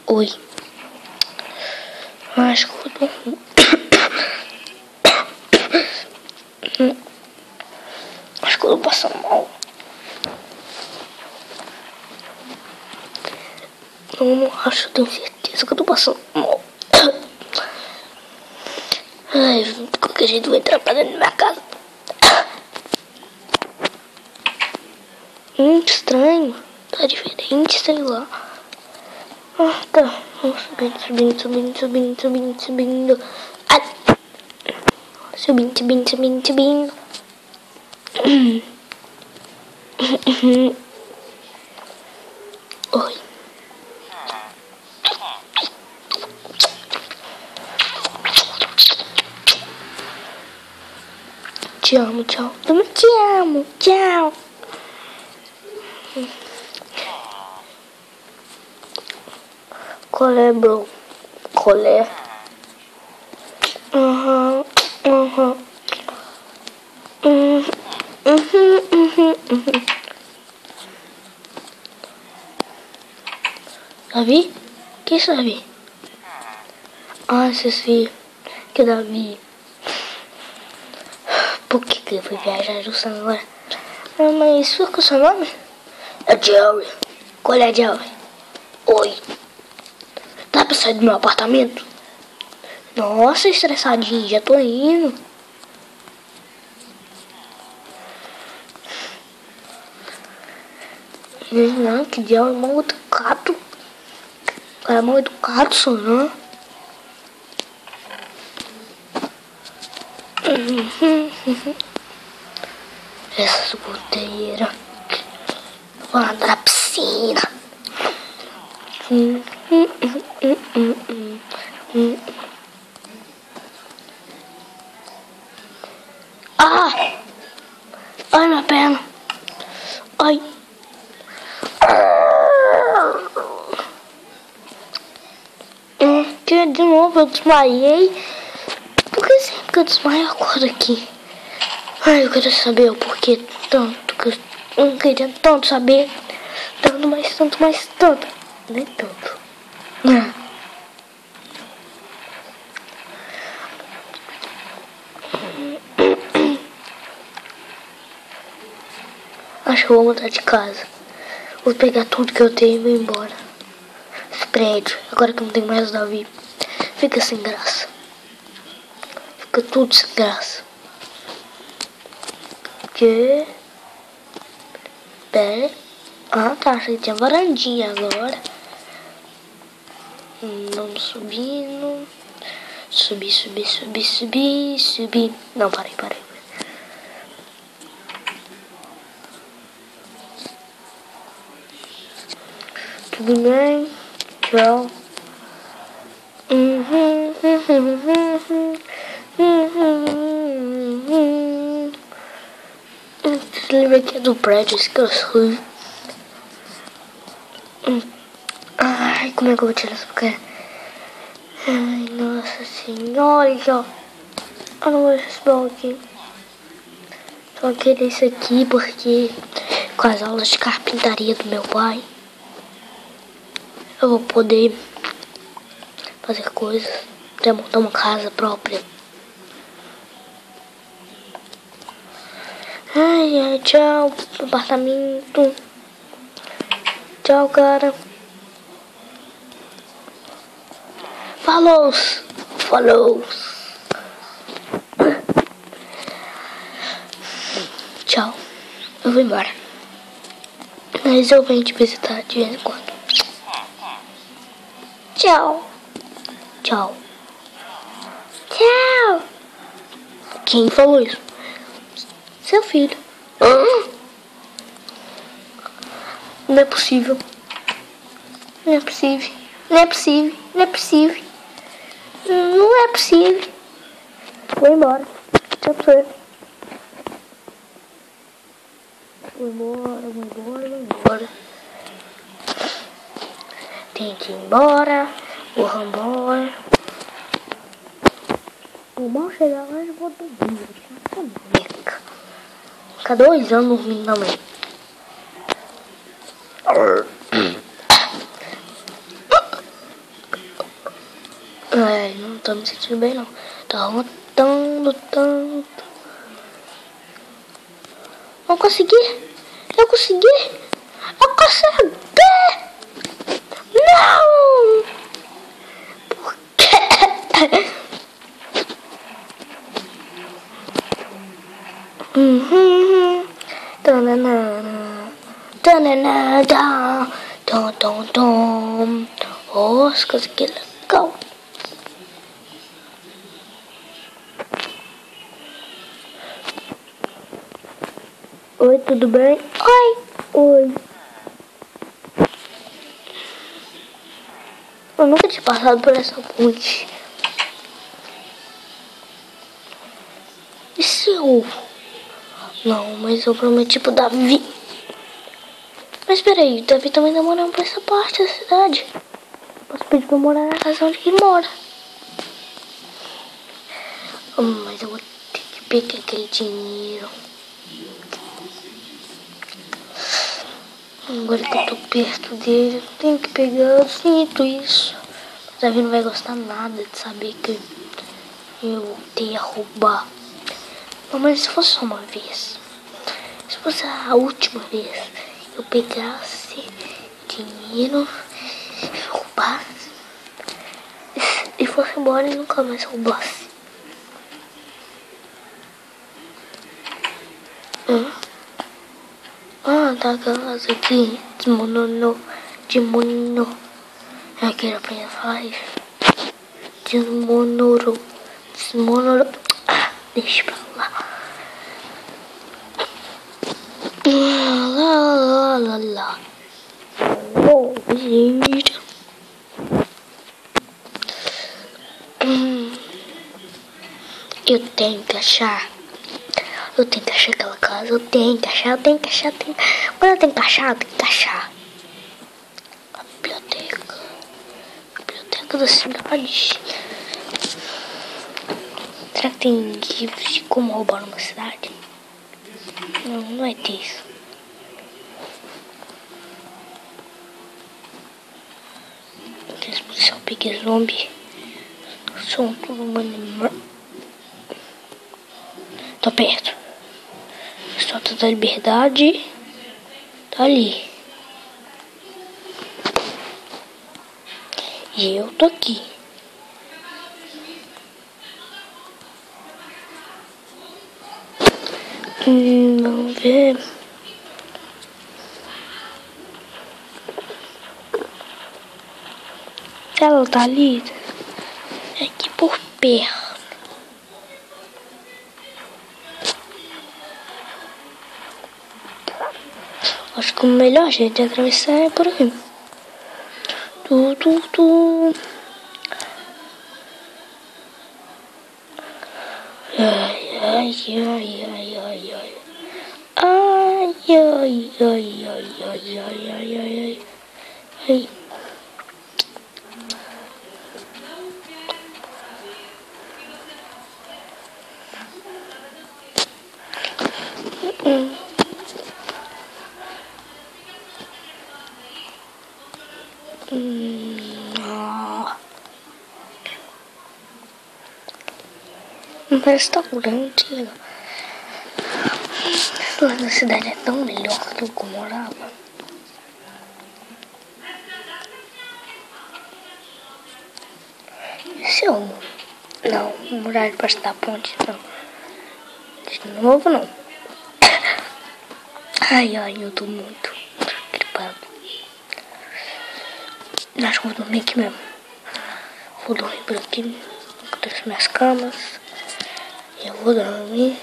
Oi. Acho que eu tô... Acho que eu tô passando mal. Não acho, tenho certeza que eu tô passando mal. Ai, de qualquer jeito vou entrar pra dentro da minha casa. Estranho. Tá diferente, sei lá. Ah, tá. Vamos subindo. Ai. Subindo. Oi. Te amo, tchau. Também te amo, tchau. Colé, bro. Colé. Aham. Davi? Que é isso, Davi? Ah, esqueci. Que Davi. Por que eu fui viajar justamente agora? Ah, mas qual que é o seu nome? É Jerry. Qual é, Jerry? Oi. Dá pra sair do meu apartamento? Nossa, estressadinho, já tô indo. Não, que Jerry é mal educado. O cara é mal educado, só não. Essa goteira. Vou andar na piscina. Ah! Ai, minha perna. Ai. Que de novo eu desmaiei. Por que sempre que eu desmaio eu acordo aqui? Ai, eu quero saber o porquê tanto. Que eu não queria tanto saber. Tanto, mais tanto. Nem tanto. Acho que eu vou mudar de casa. Vou pegar tudo que eu tenho e vou embora. Esse prédio, agora que eu não tenho mais o Davi, fica sem graça. Fica tudo sem graça. Que? Pera. Ah, tá. Achei que tinha varandinha agora. Vamos subindo. Subir. Não, parei. Tudo bem? Tchau. Lembra que é do prédio, esse que eu sou. Ai, como é que eu vou tirar essa porcaria? Ai, nossa senhora, ó. Eu não vou esse bom aqui. Só queria isso aqui porque com as aulas de carpintaria do meu pai eu vou poder fazer coisas, até montar uma casa própria. Ai, tchau, apartamento. Tchau, cara. Falou. Tchau. Eu vou embora. Mas eu venho te visitar de vez em quando. Tchau. Quem falou isso? Seu filho. Não é possível. Não é possível. Vou embora. Tchau pra você. Vou embora. Tem que ir embora. Vou embora. Vou mal chegar lá e vou dormir. Ficar 2 anos dormindo também. Ai, não tô me sentindo bem não. Tá lutando tanto. Não consegui. Eu consegui. Eu consegui. Não. Por quê? Tananana. Tananana. Tom, tom, tom. Nossa, que legal. Oi, tudo bem? Oi. Oi. Eu nunca tinha passado por essa ponte. E se eu... Não, mas eu prometi pro Davi. Mas peraí, o Davi também tá morando por essa parte da cidade. Posso pedir pra morar na casa onde ele mora. Mas eu vou ter que pegar aquele dinheiro. Agora que eu tô perto dele, eu tenho que pegar, eu sinto isso. O Davi não vai gostar nada de saber que eu voltei a roubar. Mas se fosse só uma vez, se fosse a última vez, eu pegasse dinheiro, roubasse e fosse embora e nunca mais roubasse. Tá casa aqui, desmoronou. Eu quero aprender a falar isso. Desmonorou. Deixa pra lá. Lá. Oh, gente. Eu tenho que achar aquela casa. Eu tenho que achar. Quando eu tenho que achar. A biblioteca da cidade. Será que tem livros de como roubar uma cidade? Não vai ter isso. Aqueles policial peguei zombie. São tudo um animal. Tô perto. Estátua da Liberdade. Tá ali. E eu tô aqui. Vamos ver. Ela tá ali. É aqui por perto. Acho que o melhor jeito de atravessar é por aqui. Ai. Um restaurante. Lá na cidade é tão melhor do que eu morava. Se eu não morar debaixo da ponte, não. De novo, não. Ai, eu tô muito gripado. Acho que eu vou dormir aqui mesmo. Vou dormir por aqui. Trouxe minhas camas. Eu vou dormir.